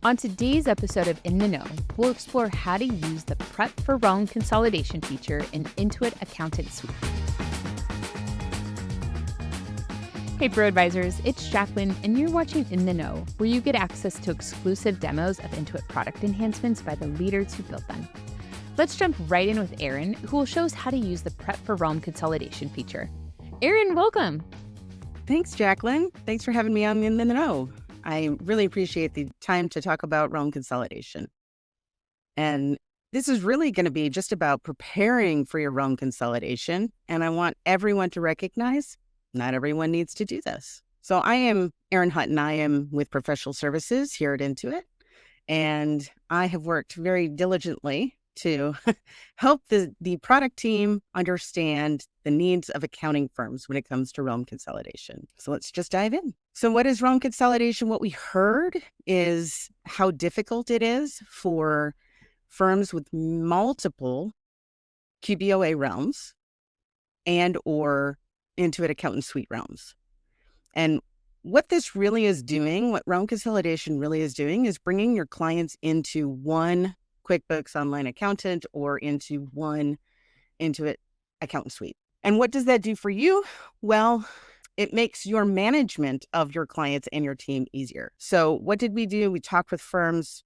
On today's episode of In the Know, we'll explore how to use the Prep for Realm consolidation feature in Intuit Accountant Suite. Hey Pro Advisors, it's Jacqueline, and you're watching In the Know, where you get access to exclusive demos of Intuit product enhancements by the leaders who built them. Let's jump right in with Erin, who will show us how to use the Prep for Realm consolidation feature. Erin, welcome. Thanks, Jacqueline. Thanks for having me on In the Know. I really appreciate the time to talk about realm consolidation. And this is really going to be just about preparing for your realm consolidation. And I want everyone to recognize not everyone needs to do this. So I am Erin Hutton. I am with Professional Services here at Intuit. And I have worked very diligently to help the product team understand the needs of accounting firms when it comes to realm consolidation. So let's just dive in. So what is realm consolidation? What we heard is how difficult it is for firms with multiple QBOA realms and or Intuit Accountant Suite realms. And what this really is doing, what realm consolidation really is doing, is bringing your clients into one QuickBooks Online Accountant or into one Intuit Accountant Suite. And what does that do for you? Well, it makes your management of your clients and your team easier. So what did we do? We talked with firms.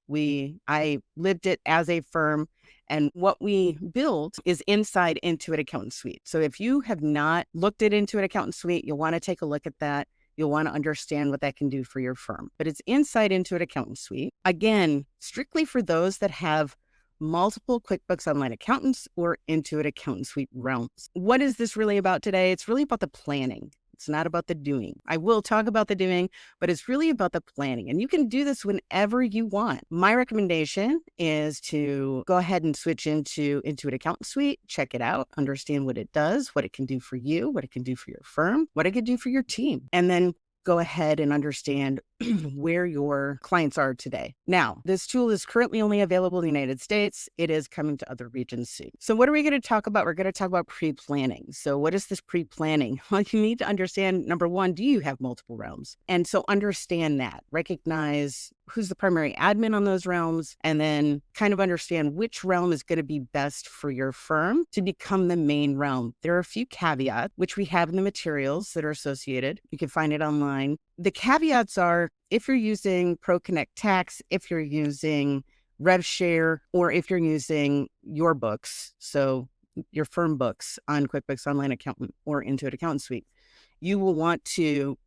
I lived it as a firm. And what we built is inside Intuit Accountant Suite. So if you have not looked at Intuit Accountant Suite, you'll want to take a look at that. You'll want to understand what that can do for your firm. But it's inside Intuit Accountant Suite. Again, strictly for those that have multiple QuickBooks Online Accountants or Intuit Accountant Suite realms. What is this really about today? It's really about the planning. It's not about the doing. I will talk about the doing, but it's really about the planning. And you can do this whenever you want. My recommendation is to go ahead and switch into Intuit Accountant Suite, check it out, understand what it does, what it can do for you, what it can do for your firm, what it can do for your team. And then go ahead and understand where your clients are today. Now, this tool is currently only available in the United States. It is coming to other regions soon. So what are we going to talk about? We're going to talk about pre-planning. So what is this pre-planning? Well, you need to understand, number one, do you have multiple realms? And so understand that, recognize who's the primary admin on those realms, and then kind of understand which realm is going to be best for your firm to become the main realm. There are a few caveats, which we have in the materials that are associated. You can find it online. The caveats are if you're using ProConnect Tax, if you're using RevShare, or if you're using your books, so your firm books on QuickBooks Online Accountant or Intuit Accountant Suite, you will want to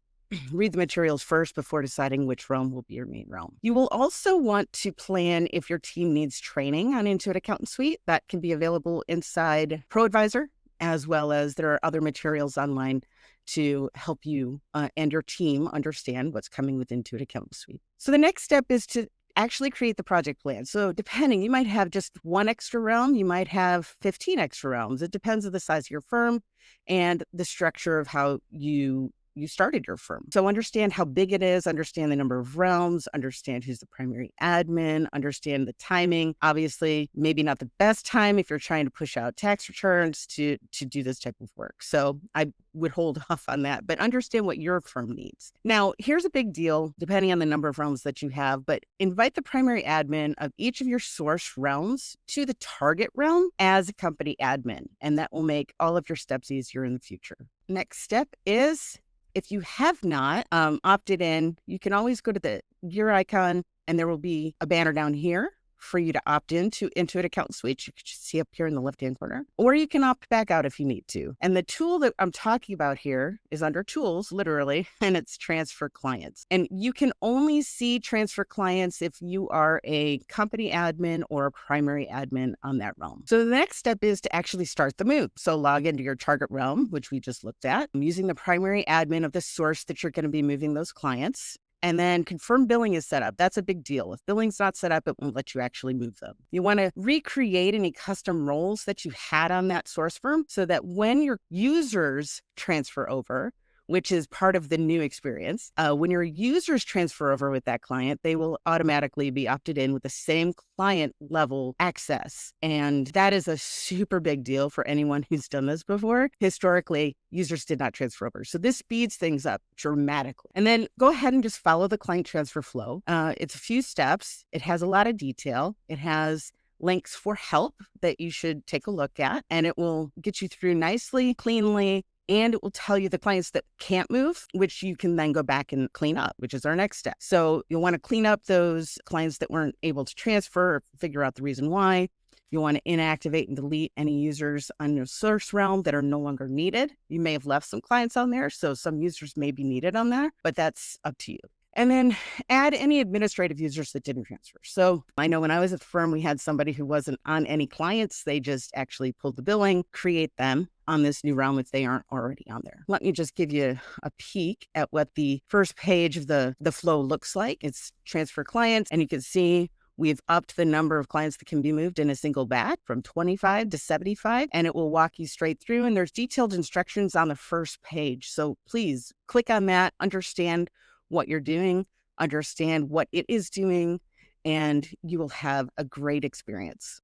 read the materials first before deciding which realm will be your main realm. You will also want to plan if your team needs training on Intuit Accountant Suite. That can be available inside ProAdvisor, as well as there are other materials online to help you and your team understand what's coming with Intuit Accountant Suite. So the next step is to actually create the project plan. So depending, you might have just one extra realm, you might have 15 extra realms. It depends on the size of your firm and the structure of how you started your firm. So understand how big it is, understand the number of realms, understand who's the primary admin, understand the timing. Obviously, maybe not the best time if you're trying to push out tax returns to do this type of work. So I would hold off on that, but understand what your firm needs. Now, here's a big deal, depending on the number of realms that you have, but invite the primary admin of each of your source realms to the target realm as a company admin, and that will make all of your steps easier in the future. Next step is, if you have not opted in, you can always go to the gear icon and there will be a banner down here for you to opt into Intuit Accountant Suite. You can see up here in the left-hand corner, or you can opt back out if you need to. And the tool that I'm talking about here is under Tools, literally, and it's Transfer Clients. And you can only see Transfer Clients if you are a company admin or a primary admin on that realm. So the next step is to actually start the move. So log into your target realm, which we just looked at, using the primary admin of the source that you're going to be moving those clients. And then confirm billing is set up. That's a big deal. If billing's not set up, it won't let you actually move them. You want to recreate any custom roles that you had on that source firm so that when your users transfer over, which is part of the new experience. When your users transfer over with that client, they will automatically be opted in with the same client level access. And that is a super big deal for anyone who's done this before. Historically, users did not transfer over. So this speeds things up dramatically. And then go ahead and just follow the client transfer flow. It's a few steps. It has a lot of detail. It has links for help that you should take a look at, and it will get you through nicely, cleanly, and it will tell you the clients that can't move, which you can then go back and clean up, which is our next step. So you'll want to clean up those clients that weren't able to transfer, or figure out the reason why. You'll want to inactivate and delete any users on your source realm that are no longer needed. You may have left some clients on there, so some users may be needed on there, but that's up to you. And then add any administrative users that didn't transfer. So I know when I was at the firm, we had somebody who wasn't on any clients. They just actually pulled the billing, create them on this new realm if they aren't already on there. Let me just give you a peek at what the first page of the flow looks like. It's transfer clients, and you can see we've upped the number of clients that can be moved in a single batch from 25 to 75, and it will walk you straight through. And there's detailed instructions on the first page. So please click on that, understand what you're doing, understand what it is doing, and you will have a great experience.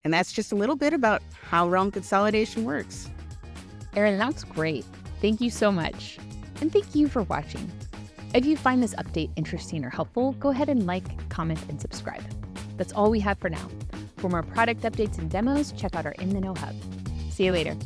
And that's just a little bit about how realm consolidation works. Erin, that's great. Thank you so much. And thank you for watching. If you find this update interesting or helpful, go ahead and like, comment, and subscribe. That's all we have for now. For more product updates and demos, check out our In the Know Hub. See you later.